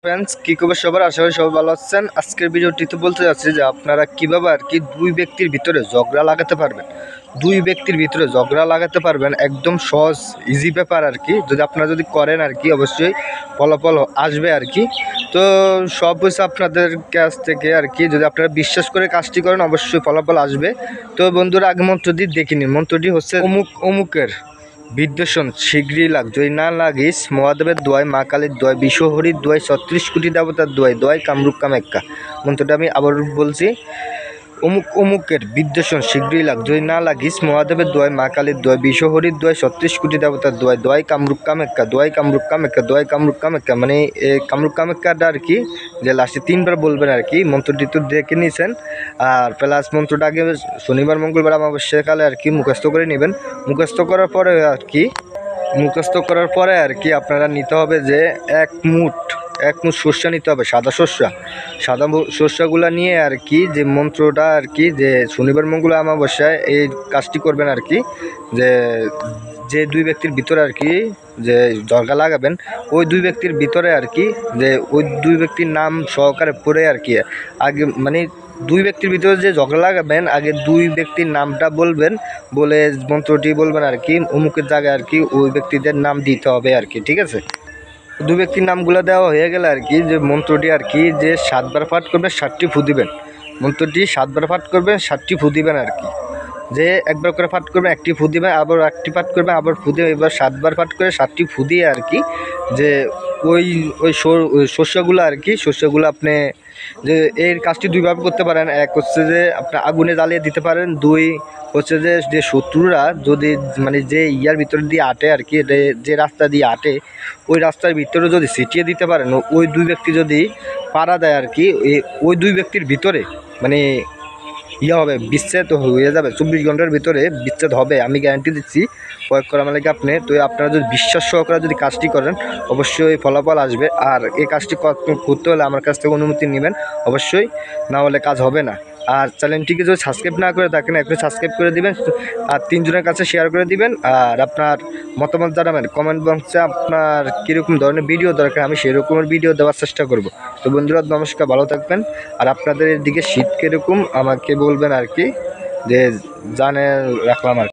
Friends কি খবর সবার, আশা করি সবাই ভালো আছেন। আজকের ভিডিওটিতে বলতে যাচ্ছি যে আপনারা কীভাবে আর কি দুই ব্যক্তির ভিতরে ঝগড়া লাগাতে পারবেন। দুই ব্যক্তির ভিতরে ঝগড়া লাগাতে পারবেন, একদম সহজ ইজি ব্যাপার আর কি। যদি আপনারা যদি করেন আর কি অবশ্যই ফলাফল আসবে আর কি। তো সব হচ্ছে আপনাদের কাছ থেকে আর কি, যদি আপনারা বিশ্বাস করে কাজটি করেন অবশ্যই ফলাফল আসবে। তো বন্ধুরা, আগে মন্ত্রটি দেখে নিন। মন্ত্রটি হচ্ছে অমুকের বিদ্বেষণ শীঘ্রই লাগ, যদি না লাগিস মহাদেবের দোয়াই, মা কালীর দোয়াই, বিশ্বহরির দোয়াই, 36 কোটি দেবতার দোয়াই, দোয়াই কামরূপ কামাখ্যা। মন্ত্রটা আমি আবার বলছি, অমুকের বিদ্বেষণ শীঘ্রই লাগ, যদি না লাগিস মহাদেবের দোয়াই, মা কালীর দোয়াই, বিশ্বহরির দোয়াই, 36 কোটি দেবতার দোয়াই, দোয়াই কামরূপ কামাখ্যা, দোয়াই কামরূপ কামাখ্যা, দোয়াই কামরূপ কামাখ্যা। মানে কামরূপ কামাখ্যাটা আর কি যে লাস্টে 3বার বলবেন আর কি। মন্ত্রটি তো দেখে নিয়েছেন। আর প্লাস মন্ত্রটা আগে শনিবার মঙ্গলবার অমাবস্যাকালে আর কি মুখস্থ করে নেবেন। মুখস্থ করার পরে আর কি আপনারা নিতে হবে যে এক মুঠ শস্য নিতে হবে, সাদা শস্যগুলো নিয়ে আর কি যে মন্ত্রটা আর কি যে শনিবার মঙ্গল অমাবস্যায় এই কাজটি করবেন আর কি। যে দুই ব্যক্তির ভিতরে আর কি যে ঝগড়া লাগাবেন, ওই দুই ব্যক্তির ভিতরে আর কি যে ওই দুই ব্যক্তির নাম সহকারে পড়ে আর কি আগে, মানে দুই ব্যক্তির ভিতরে যে ঝগড়া লাগাবেন আগে দুই ব্যক্তির নামটা বলবেন, বলে মন্ত্রটি বলবেন আর কি। অমুকের জায়গায় আর কি ওই ব্যক্তিদের নাম দিতে হবে আর কি, ঠিক আছে। দুই ব্যক্তির নামগুলো দেওয়া হয়ে গেলে আর কি যে মন্ত্রটি আর কি যে 7বার পাঠ করবেন, 7টি ফু দিবেন। মন্ত্রটি 7বার পাঠ করবেন, 7টি ফু দিবেন আর কি। যে একবার করে পাঠ করবেন, একটি ফু দিবেন, আবার একটি পাঠ করবেন, আবার ফু দিয়ে এবার 7বার পাঠ করে 7টি ফু দিয়ে আর কি যে ওই শস্যগুলো আর কি, শস্যগুলো আপনি যে এর কাজটি দুইভাবে করতে পারেন। এক হচ্ছে যে আপনি আগুনে জ্বালিয়ে দিতে পারেন, দুই হচ্ছে যে শত্রুরা যদি মানে যে ইয়ার ভিতর দিয়ে আটে আর কি, যে রাস্তা দিয়ে আটে ওই রাস্তার ভিতরে যদি ছিটিয়ে দিতে পারেন, ওই দুই ব্যক্তি যদি পাড়া দেয় আর কি, ওই দুই ব্যক্তির ভিতরে মানে হবে, বিচ্ছেদ হয়ে যাবে। 24 ঘন্টার ভিতরে বিচ্ছেদ হবে, আমি গ্যারান্টি দিচ্ছি প্রয়োগ করা মানে কি আপনি। তো আপনারা যদি বিশ্বাস সহকারে যদি কাজটি করেন অবশ্যই ফলাফল আসবে। আর এই কাজটি করতে হলে আমার কাছ থেকে অনুমতি নেবেন অবশ্যই, না হলে কাজ হবে না। আর চ্যানেলটিকে যদি সাবস্ক্রাইব না করে থাকেন একটু সাবস্ক্রাইব করে দিবেন, আর 3 জনের কাছে শেয়ার করে দিবেন। আর আপনার মতামত জানাবেন কমেন্ট বক্সে, আপনার কীরকম ধরনের ভিডিও দরকার, আমি সেই রকমের ভিডিও দেওয়ার চেষ্টা করব। তো বন্ধুরা নমস্কার, ভালো থাকবেন। আর আপনাদের এদিকে শীত কীরকম আমাকে বলবেন আর কি, যে জানে রাখলাম আর